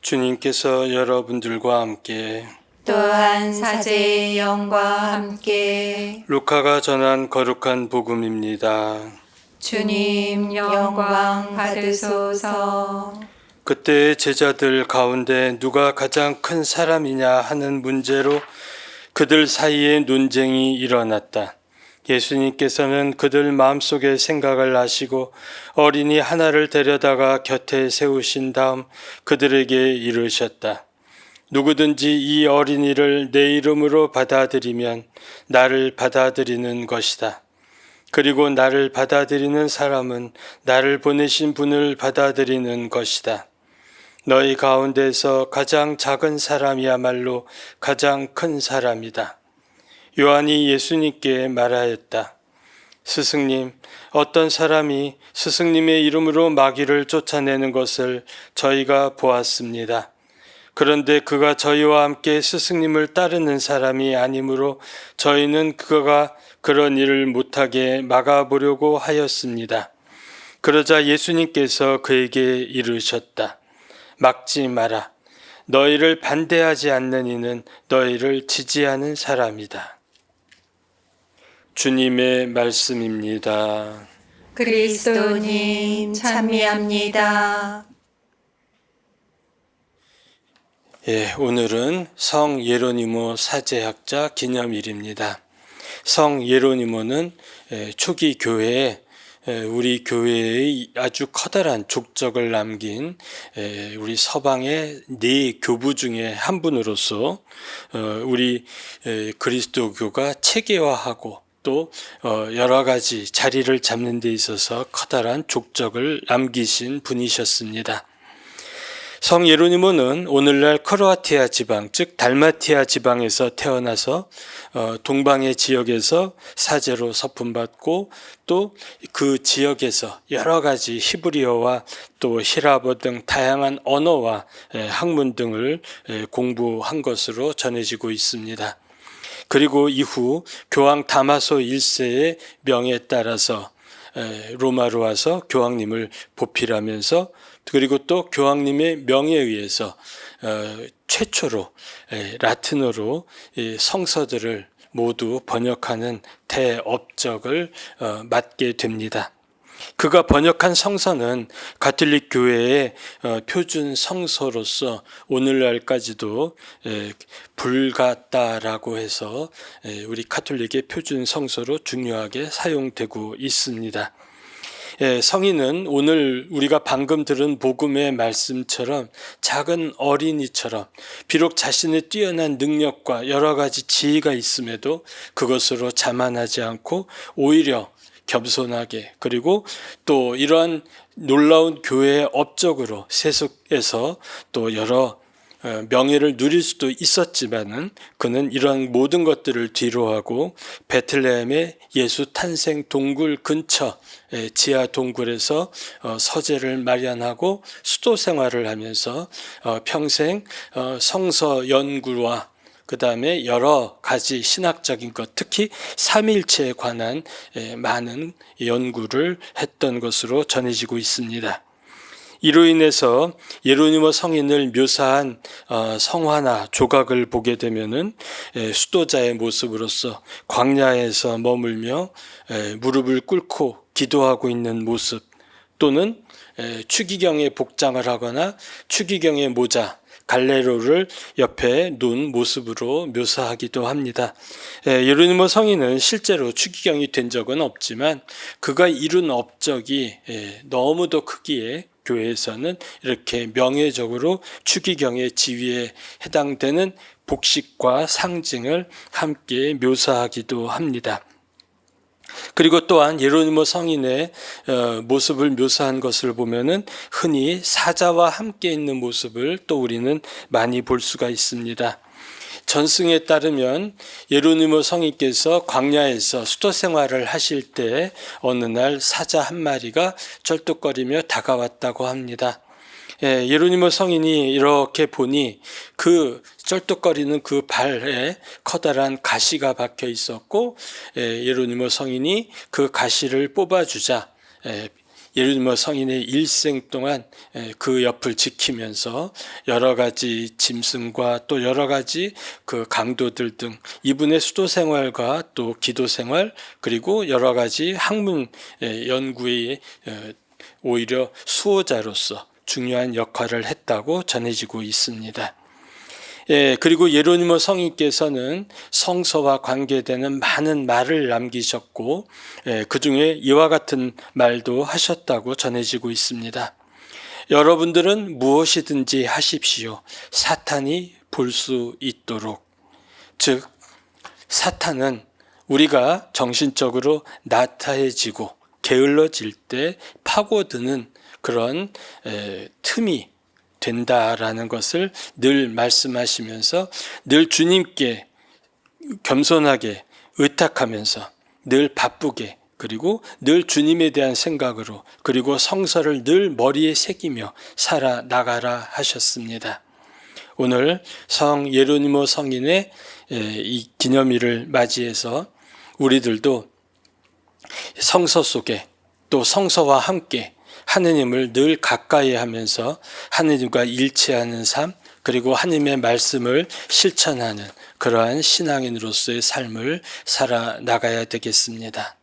주님께서 여러분들과 함께 또한 사제의 영과 함께 루카가 전한 거룩한 복음입니다. 주님 영광 받으소서. 그때 제자들 가운데 누가 가장 큰 사람이냐 하는 문제로 그들 사이에 논쟁이 일어났다. 예수님께서는 그들 마음속의 생각을 아시고 어린이 하나를 데려다가 곁에 세우신 다음 그들에게 이르셨다. 누구든지 이 어린이를 내 이름으로 받아들이면 나를 받아들이는 것이다. 그리고 나를 받아들이는 사람은 나를 보내신 분을 받아들이는 것이다. 너희 가운데서 가장 작은 사람이야말로 가장 큰 사람이다. 요한이 예수님께 말하였다. 스승님, 어떤 사람이 스승님의 이름으로 마귀를 쫓아내는 것을 저희가 보았습니다. 그런데 그가 저희와 함께 스승님을 따르는 사람이 아니므로 저희는 그가 그런 일을 못하게 막아보려고 하였습니다. 그러자 예수님께서 그에게 이르셨다. 막지 마라. 너희를 반대하지 않는 이는 너희를 지지하는 사람이다. 주님의 말씀입니다. 그리스도님 찬미합니다. 오늘은 성 예로니모 사제학자 기념일입니다. 성 예로니모는 초기 교회에 우리 교회의 아주 커다란 족적을 남긴 우리 서방의 네 교부 중에 한 분으로서 우리 그리스도교가 체계화하고 또 여러 가지 자리를 잡는 데 있어서 커다란 족적을 남기신 분이셨습니다. 성 예로니모는 오늘날 크로아티아 지방, 즉 달마티아 지방에서 태어나서 동방의 지역에서 사제로 서품받고 또 그 지역에서 여러 가지 히브리어와 또 히라버 등 다양한 언어와 학문 등을 공부한 것으로 전해지고 있습니다. 그리고 이후 교황 다마소 1세의 명에 따라서 로마로 와서 교황님을 보필하면서 그리고 또 교황님의 명에 의해서 최초로 라틴어로 성서들을 모두 번역하는 대업적을 맡게 됩니다. 그가 번역한 성서는 가톨릭 교회의 표준 성서로서 오늘날까지도 불같다라고 해서 우리 가톨릭의 표준 성서로 중요하게 사용되고 있습니다. 성인은 오늘 우리가 방금 들은 복음의 말씀처럼 작은 어린이처럼 비록 자신의 뛰어난 능력과 여러 가지 지혜가 있음에도 그것으로 자만하지 않고 오히려 겸손하게 그리고 또 이러한 놀라운 교회의 업적으로 세속에서 또 여러 명예를 누릴 수도 있었지만은 그는 이런 모든 것들을 뒤로하고 베틀레헴의 예수 탄생 동굴 근처 지하 동굴에서 서재를 마련하고 수도 생활을 하면서 평생 성서 연구와 그 다음에 여러 가지 신학적인 것, 특히 삼위일체에 관한 많은 연구를 했던 것으로 전해지고 있습니다. 이로 인해서 예로니모 성인을 묘사한 성화나 조각을 보게 되면은 수도자의 모습으로서 광야에서 머물며 무릎을 꿇고 기도하고 있는 모습 또는 추기경의 복장을 하거나 추기경의 모자 갈레로를 옆에 놓은 모습으로 묘사하기도 합니다. 예로니모 성인은 실제로 추기경이 된 적은 없지만 그가 이룬 업적이 너무도 크기에 교회에서는 이렇게 명예적으로 추기경의 지위에 해당되는 복식과 상징을 함께 묘사하기도 합니다. 그리고 또한 예로니모 성인의 모습을 묘사한 것을 보면은 흔히 사자와 함께 있는 모습을 또 우리는 많이 볼 수가 있습니다. 전승에 따르면 예로니모 성인께서 광야에서 수도 생활을 하실 때 어느 날 사자 한 마리가 쩔뚝거리며 다가왔다고 합니다. 예로니모 성인이 이렇게 보니 그 쩔뚝거리는 그 발에 커다란 가시가 박혀 있었고 예로니모 성인이 그 가시를 뽑아주자 예루니모 성인의 일생 동안 그 옆을 지키면서 여러 가지 짐승과 또 여러 가지 그 강도들 등 이분의 수도 생활과 또 기도 생활 그리고 여러 가지 학문 연구의 오히려 수호자로서 중요한 역할을 했다고 전해지고 있습니다. 그리고 예로니모 성인께서는 성서와 관계되는 많은 말을 남기셨고 그 중에 이와 같은 말도 하셨다고 전해지고 있습니다. 여러분들은 무엇이든지 하십시오. 사탄이 볼 수 있도록. 즉 사탄은 우리가 정신적으로 나태해지고 게을러질 때 파고드는 그런 틈이 된다라는 것을 늘 말씀하시면서 늘 주님께 겸손하게 의탁하면서 늘 바쁘게 그리고 늘 주님에 대한 생각으로 그리고 성서를 늘 머리에 새기며 살아나가라 하셨습니다. 오늘 성 예로니모 성인의 이 기념일을 맞이해서 우리들도 성서 속에 또 성서와 함께 하느님을 늘 가까이 하면서 하느님과 일치하는 삶 그리고 하느님의 말씀을 실천하는 그러한 신앙인으로서의 삶을 살아나가야 되겠습니다.